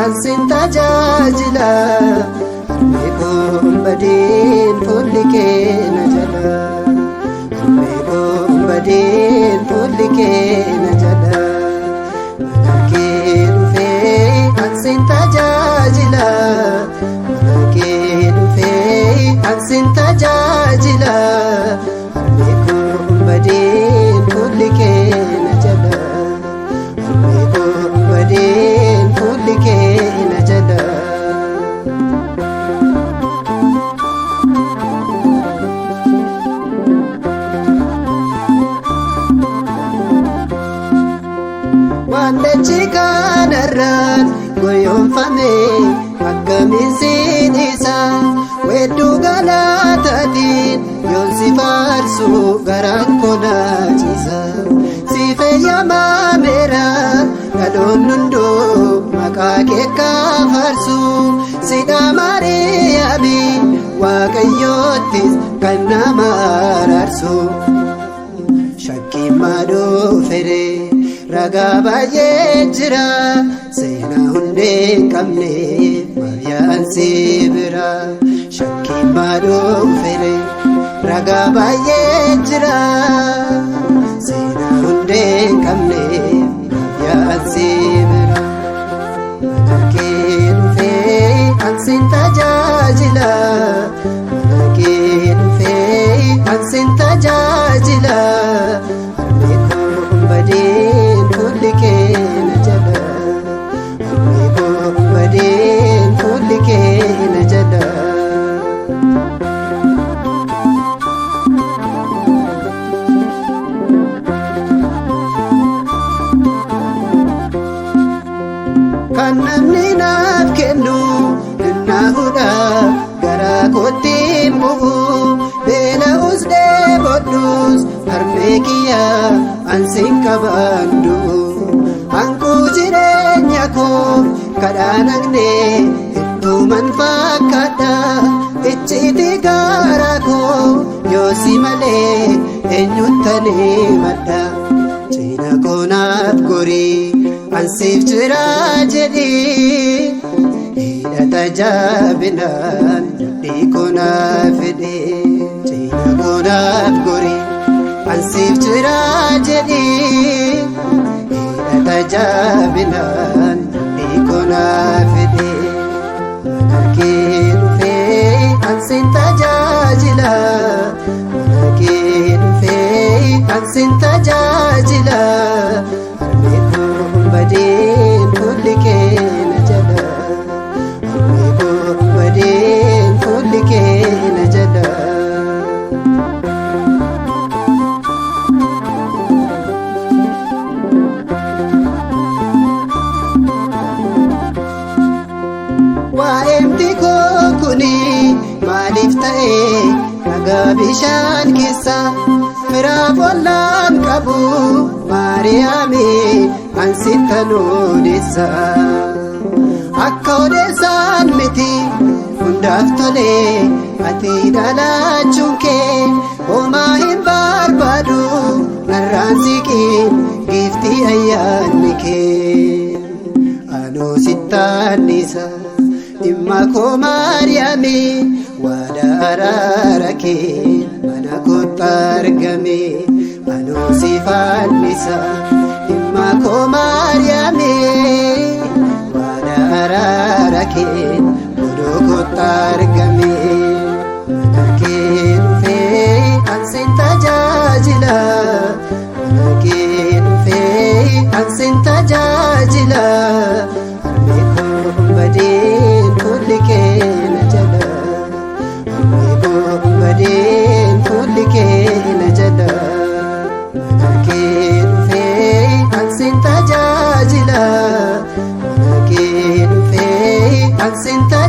Ansin tajaajila harmee badeen fuulli kee na jala harmee badeen fuulli kee na jala mana kee dhufee ansin tajaajila mana kee dhufee ansin tajaajila harmee badeen fuulli kee na jala harmee badeen fuulli kee na jala. Waan dachee kanarraan goyoonfame akkamiin siin isaa weedduu galaataatiin yoon si faarsu garaan koo naachisa si fayyamameera dhaloonni hunduu maqaa kee faarsu sidha Maariyaami Waaqayyoottis kan nama araarsu shakkiin maadoo fedhe ragaa baay'ee jira seenaa hundee hin qabne Maariyaan si bira shakkiin maadoo fedhe ragaa baay'ee jira seenaa hundee hin qabne Maariyaan si bira mana kee dhufee ansin tajaajila mana kee dhufee ansin tajaajila harmee badeen fuulli kee na jala harmee badeen fuulli kee na jala. Kan namni naaf kennu hinnaafudha garaa kootti hin bu'u beela'us dheebodhus harmee kiyya ansin qabaandu hanquu jireenya koo kadhaa naqne hedduuman fakkaadha icciitii garaa koo yoo si malee eenyuttanii madda cina koo naaf gorii ansiif jira jedhii hidhata jaabinaan mudhii koo naaf fedhee cina koo naaf gorii ansiif jira jedhii hidhata jaabinaan mudhii koo naaf fedhee mana kee dhufee ansin tajaajila mana kee dhufee ansin tajaajila badeen fuulli kee na jala harmee badeen fuulli kee na jala. Waa'eemti koo kuni maaliif ta'e nagaa bishaan keessa firaaf ollaan qabu Maariyaami ansittan odeessa akka odeessaan miti hundaaf tole ati dhalaachuun kee homaa hin barbaadu narraan siqiin giiftii ayyaanni kee anoo sittaannisa dhimma koo Maariyaami waada araara kee mana kootti argame anoo si faannisa dhimma koo Maariyaami waada araara kee godoo kootti argame mana kee dhufee ansin tajaajila mana kee dhufee ansin tajaajila harmee koo kan sin ta'e